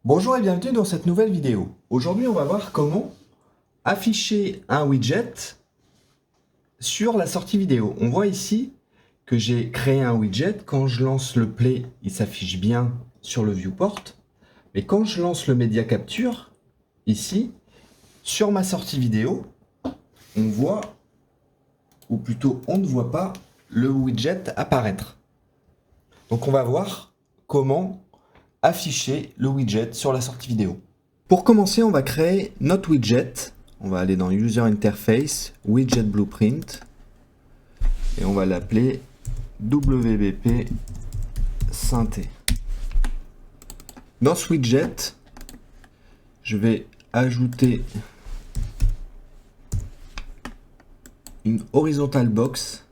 Bonjour et bienvenue dans cette nouvelle vidéo. Aujourd'hui, on va voir comment afficher un widget sur la sortie vidéo. On voit ici que j'ai créé un widget. Quand je lance le play, il s'affiche bien sur le viewport. Mais quand je lance le média capture, ici, sur ma sortie vidéo, on voit, ou plutôt on ne voit pas, le widget apparaître. Donc on va voir comment afficher le widget sur la sortie vidéo. Pour commencer, on va créer notre widget. On va aller dans User Interface, Widget Blueprint, et on va l'appeler WBP Synthé. Dans ce widget, je vais ajouter une horizontal box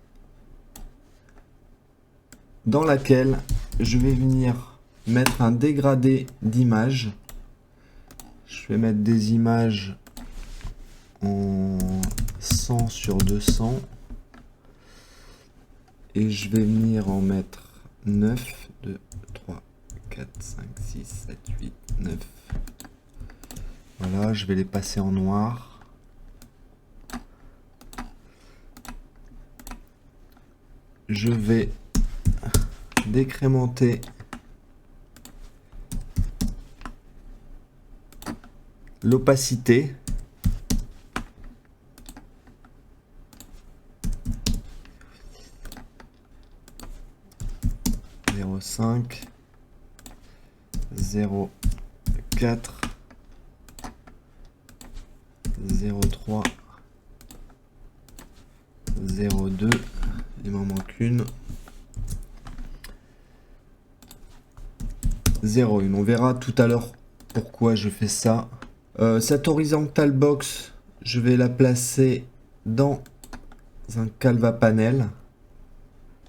dans laquelle je vais venir mettre un dégradé d'images. Je vais mettre des images en 100 sur 200 et je vais venir en mettre 9, 2, 3, 4, 5, 6, 7, 8, 9. Voilà, je vais les passer en noir. Je vais décrémenter l'opacité. Zéro 5, 0, 4, 0, 3, 0, 2, il m'en manque une. 0, on verra tout à l'heure pourquoi je fais ça. Cette horizontal box, je vais la placer dans un Canva panel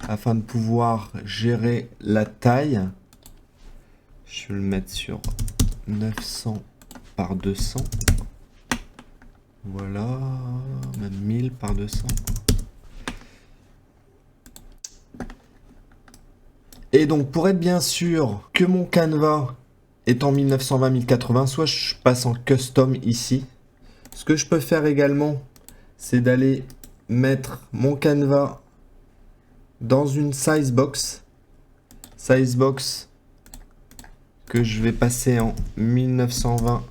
afin de pouvoir gérer la taille. Je vais le mettre sur 900 par 200. Voilà, même 1000 par 200. Et donc pour être bien sûr que mon Canva est en 1920-1080, soit je passe en custom ici. Ce que je peux faire également, c'est d'aller mettre mon Canva dans une size box que je vais passer en 1920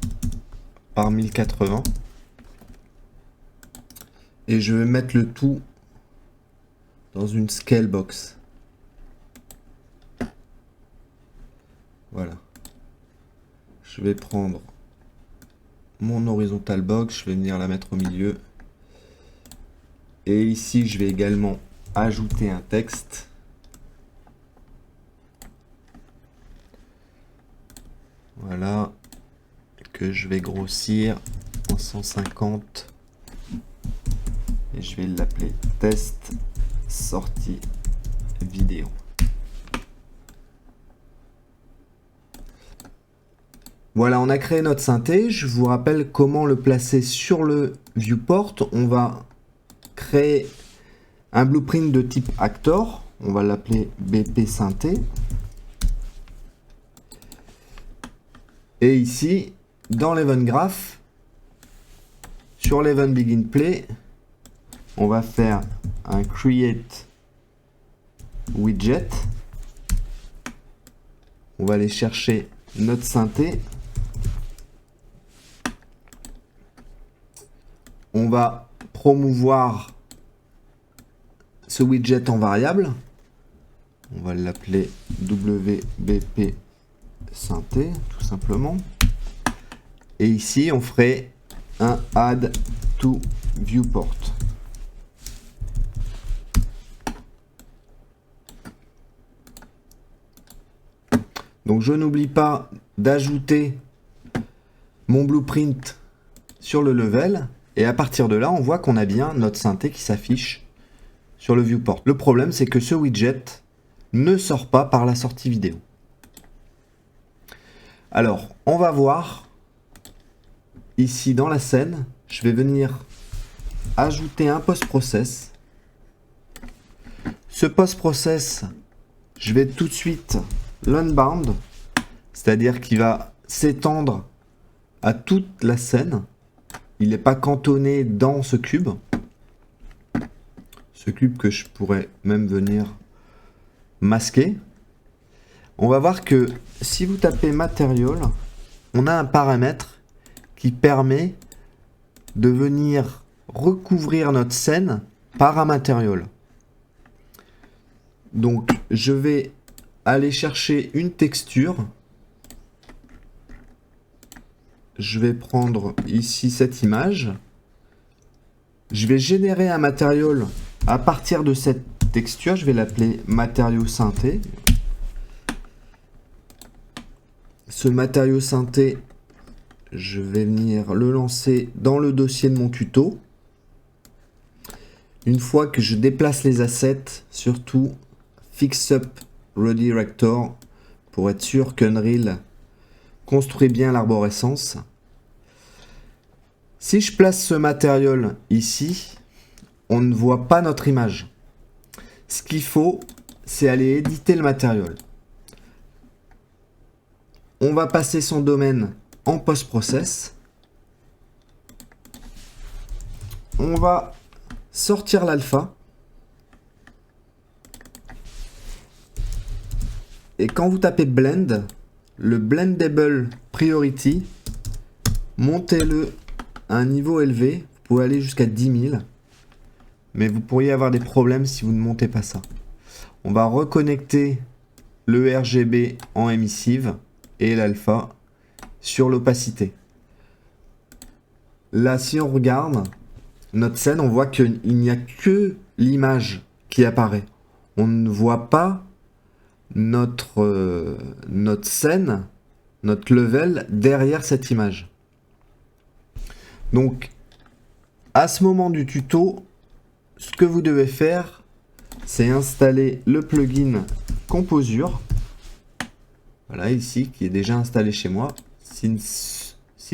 par 1080 et je vais mettre le tout dans une scale box. Voilà. Je vais prendre mon horizontal box, je vais venir la mettre au milieu. Et ici, je vais également ajouter un texte. Voilà. Que je vais grossir en 150. Et je vais l'appeler test sortie vidéo. Voilà, on a créé notre synthé. Je vous rappelle comment le placer sur le viewport. On va créer un blueprint de type actor. On va l'appeler BP synthé. Et ici, dans l'event graph, sur l'event begin play, on va faire un create widget. On va aller chercher notre synthé. On va promouvoir ce widget en variable. On va l'appeler WBP synthé, tout simplement. Et ici, on ferait un add to viewport. Donc, je n'oublie pas d'ajouter mon blueprint sur le level. Et à partir de là, on voit qu'on a bien notre synthé qui s'affiche sur le viewport. Le problème, c'est que ce widget ne sort pas par la sortie vidéo. Alors, on va voir ici dans la scène, je vais venir ajouter un post-process. Ce post-process, je vais tout de suite l'unbound, c'est-à-dire qu'il va s'étendre à toute la scène. Il n'est pas cantonné dans ce cube. Ce cube que je pourrais même venir masquer. On va voir que si vous tapez Material, on a un paramètre qui permet de venir recouvrir notre scène par un Material. Donc je vais aller chercher une texture. Je vais prendre ici cette image. Je vais générer un Material à partir de cette texture. Je vais l'appeler matériau synthé. Ce matériau synthé, je vais venir le lancer dans le dossier de mon tuto. Une fois que je déplace les assets, surtout Fix Up Redirector pour être sûr qu'Unreal construit bien l'arborescence. Si je place ce matériel ici, on ne voit pas notre image. Ce qu'il faut, c'est aller éditer le matériel. On va passer son domaine en post-process. On va sortir l'alpha. Et quand vous tapez Blend, le Blendable Priority, montez-le à un niveau élevé. Vous pouvez aller jusqu'à 10 000. Mais vous pourriez avoir des problèmes si vous ne montez pas ça. On va reconnecter le RGB en emissive et l'alpha sur l'opacité. Là, si on regarde notre scène, on voit qu'il n'y a que l'image qui apparaît. On ne voit pas notre scène, notre level derrière cette image. Donc, à ce moment du tuto, ce que vous devez faire, c'est installer le plugin Composure. Voilà, ici, qui est déjà installé chez moi. Si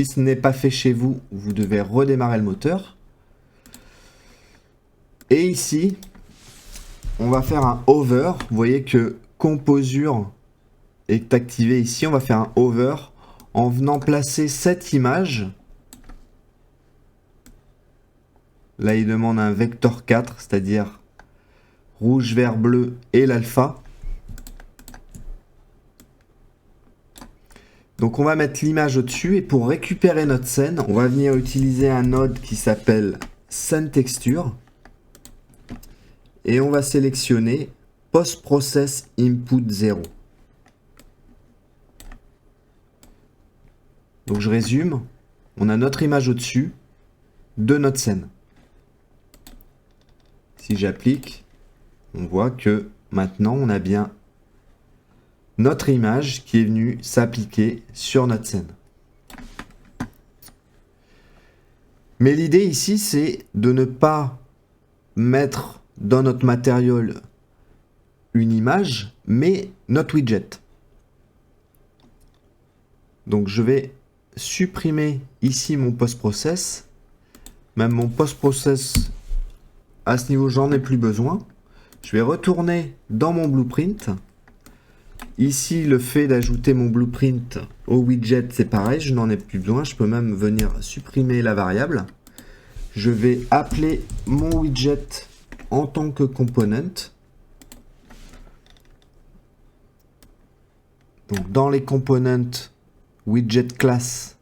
ce n'est pas fait chez vous, vous devez redémarrer le moteur. Et ici, on va faire un hover. Vous voyez que Composure est activé ici. On va faire un hover en venant placer cette image. Là, il demande un vecteur 4, c'est-à-dire rouge, vert, bleu et l'alpha. Donc on va mettre l'image au-dessus et pour récupérer notre scène, on va venir utiliser un node qui s'appelle Scene Texture. Et on va sélectionner Post Process Input 0. Donc je résume, on a notre image au-dessus de notre scène. Si j'applique, on voit que maintenant on a bien notre image qui est venue s'appliquer sur notre scène. Mais l'idée ici, c'est de ne pas mettre dans notre matériel une image, mais notre widget. Donc je vais supprimer ici mon post-process. Même mon post-process, à ce niveau, j'en ai plus besoin. Je vais retourner dans mon blueprint. Ici, le fait d'ajouter mon blueprint au widget, c'est pareil, je n'en ai plus besoin. Je peux même venir supprimer la variable. Je vais appeler mon widget en tant que component. Donc, dans les components widget class,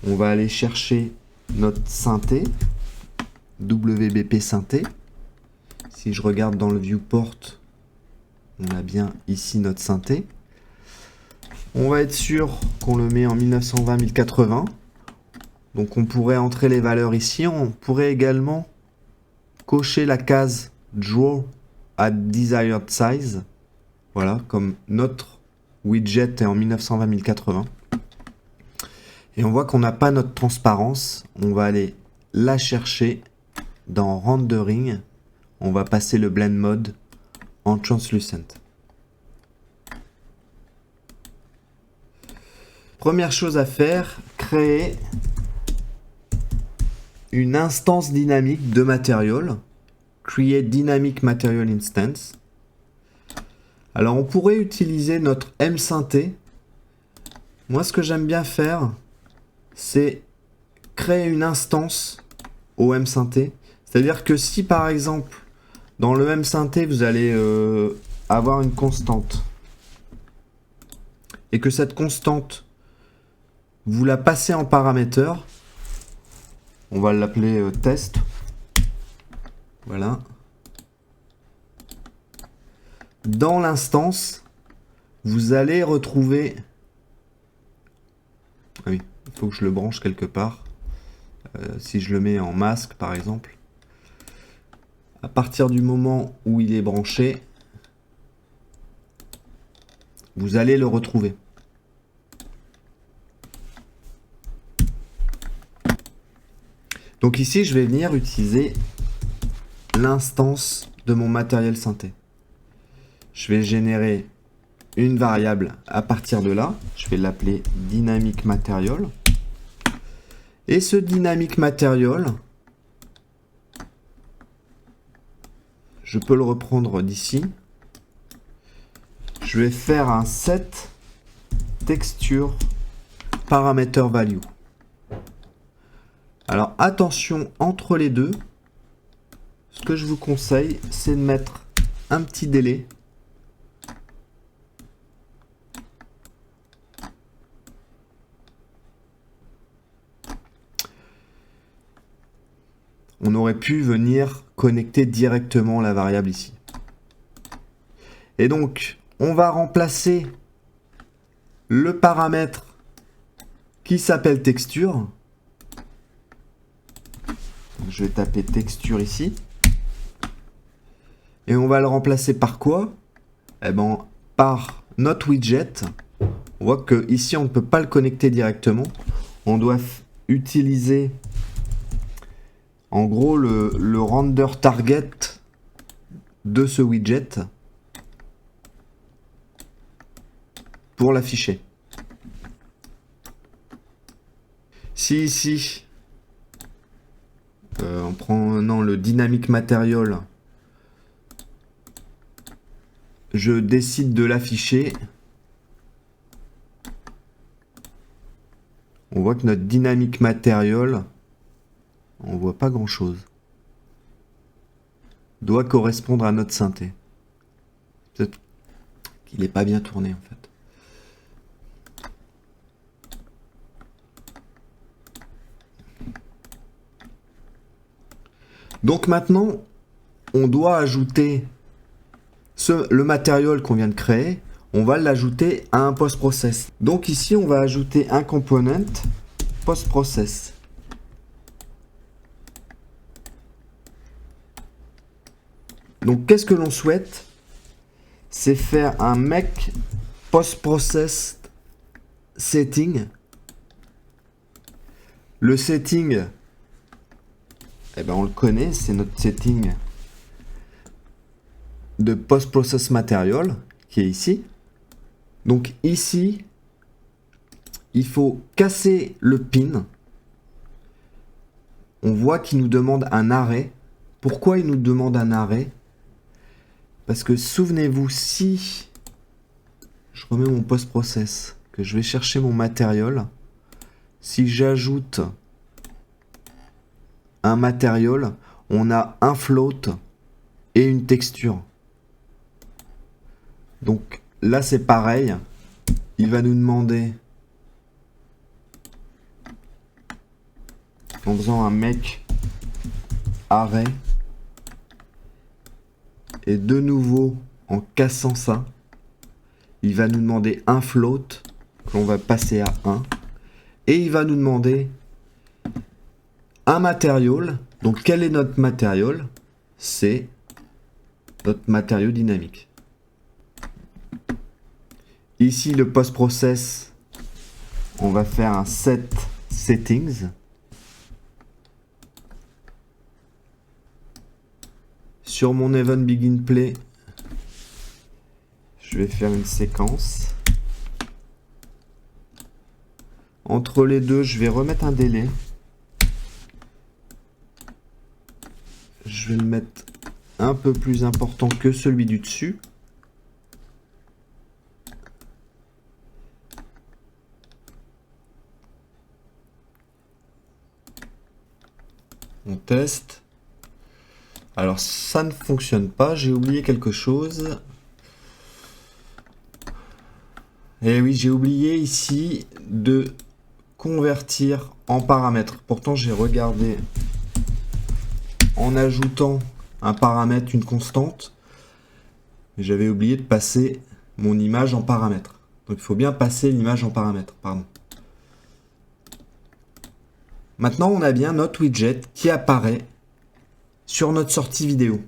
on va aller chercher notre synthé, WBP synthé. Si je regarde dans le viewport, on a bien ici notre synthé. On va être sûr qu'on le met en 1920-1080. Donc on pourrait entrer les valeurs ici. On pourrait également cocher la case Draw at Desired Size. Voilà, comme notre widget est en 1920-1080. Et on voit qu'on n'a pas notre transparence. On va aller la chercher dans Rendering. On va passer le Blend Mode en Translucent. Première chose à faire, créer une instance dynamique de Material. Create Dynamic Material Instance. Alors on pourrait utiliser notre msynthé, Moi, ce que j'aime bien faire, c'est créer une instance au msynth. C'est-à-dire que si, par exemple, dans le msynth, vous allez avoir une constante, et que cette constante, vous la passez en paramètre, on va l'appeler test. Voilà. Dans l'instance, vous allez retrouver... Ah oui, il faut que je le branche quelque part. Si je le mets en masque, par exemple. À partir du moment où il est branché, vous allez le retrouver. Donc ici, je vais venir utiliser l'instance de mon matériel synthé. Je vais générer une variable à partir de là. Je vais l'appeler dynamic material. Et ce dynamic material, je peux le reprendre d'ici. Je vais faire un set texture parameter value. Alors attention, entre les deux, ce que je vous conseille, c'est de mettre un petit délai. On aurait pu venir connecter directement la variable ici. Et donc, on va remplacer le paramètre qui s'appelle texture. Je vais taper texture ici. Et on va le remplacer par quoi? Eh ben, par notre widget. On voit que ici on ne peut pas le connecter directement. On doit utiliser en gros le render target de ce widget pour l'afficher. Si ici en prenant le dynamic material, je décide de l'afficher, on voit que notre dynamic material, on voit pas grand chose, doit correspondre à notre synthé. Peut-être qu'il n'est pas bien tourné en fait. Donc maintenant, on doit ajouter le matériel qu'on vient de créer, on va l'ajouter à un post-process. Donc ici, on va ajouter un component post-process. Donc qu'est-ce que l'on souhaite? C'est faire un make post-process setting. Le setting, eh ben on le connaît, c'est notre setting de post-process material qui est ici. Donc ici, il faut casser le pin. On voit qu'il nous demande un arrêt. Pourquoi il nous demande un arrêt? Parce que souvenez-vous, si je remets mon post-process, que je vais chercher mon matériel, si j'ajoute un matériel, on a un float et une texture. Donc là c'est pareil, il va nous demander, en faisant un make arrêt, et de nouveau en cassant ça, il va nous demander un float que l'on va passer à 1, et il va nous demander un matériel. Donc quel est notre matériel? C'est notre matériau dynamique. Ici le post-process, on va faire un set settings. Sur mon event begin play, je vais faire une séquence. Entre les deux, je vais remettre un délai. Je vais le mettre un peu plus important que celui du dessus. On teste. Alors ça ne fonctionne pas, j'ai oublié quelque chose. Et oui, j'ai oublié ici de convertir en paramètres. Pourtant j'ai regardé en ajoutant un paramètre, une constante. J'avais oublié de passer mon image en paramètres. Donc il faut bien passer l'image en paramètres, pardon. Maintenant on a bien notre widget qui apparaît sur notre sortie vidéo.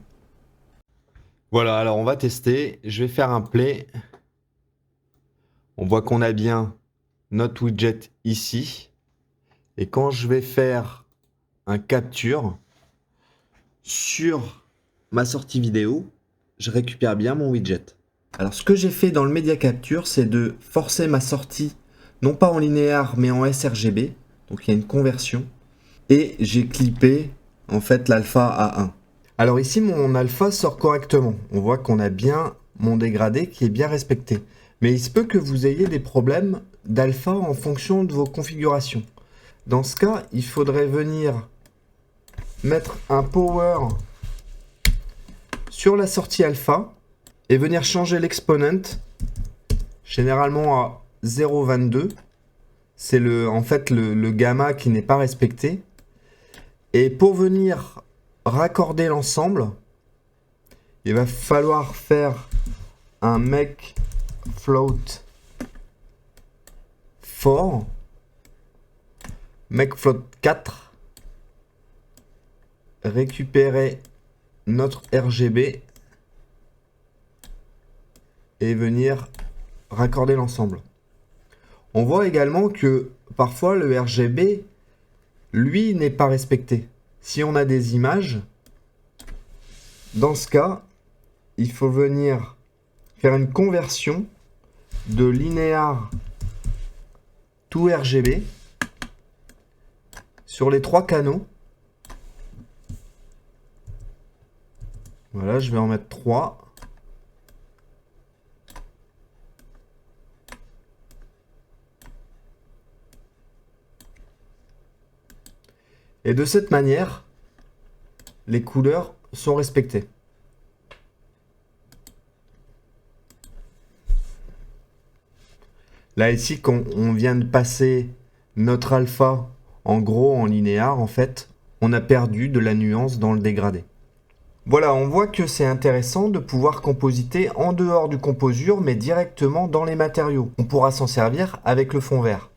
Voilà, alors on va tester. Je vais faire un play. On voit qu'on a bien notre widget ici. Et quand je vais faire un capture sur ma sortie vidéo, je récupère bien mon widget. Alors ce que j'ai fait dans le Media Capture, c'est de forcer ma sortie, non pas en linéaire, mais en sRGB. Donc il y a une conversion. Et j'ai clippé en fait l'alpha à 1. Alors ici, mon alpha sort correctement. On voit qu'on a bien mon dégradé qui est bien respecté. Mais il se peut que vous ayez des problèmes d'alpha en fonction de vos configurations. Dans ce cas, il faudrait venir mettre un power sur la sortie alpha et venir changer l'exponent généralement à 0,22. C'est en fait le gamma qui n'est pas respecté. Et pour venir raccorder l'ensemble, il va falloir faire un make float for make float 4, récupérer notre RGB et venir raccorder l'ensemble. On voit également que parfois le RGB, lui, n'est pas respecté. Si on a des images, dans ce cas, il faut venir faire une conversion de linéaire to RGB sur les 3 canaux. Voilà, je vais en mettre 3. Et de cette manière, les couleurs sont respectées. Là, ici, quand on vient de passer notre alpha en gros en linéaire, en fait, on a perdu de la nuance dans le dégradé. Voilà, on voit que c'est intéressant de pouvoir compositer en dehors du composure, mais directement dans les matériaux. On pourra s'en servir avec le fond vert.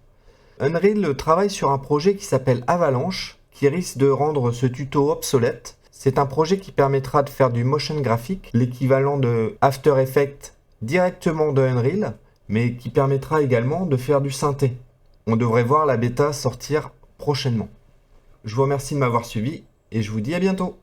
Unreal travaille sur un projet qui s'appelle Avalanche, qui risque de rendre ce tuto obsolète. C'est un projet qui permettra de faire du motion graphique, l'équivalent de After Effects directement de Unreal, mais qui permettra également de faire du synthé. On devrait voir la bêta sortir prochainement. Je vous remercie de m'avoir suivi et je vous dis à bientôt.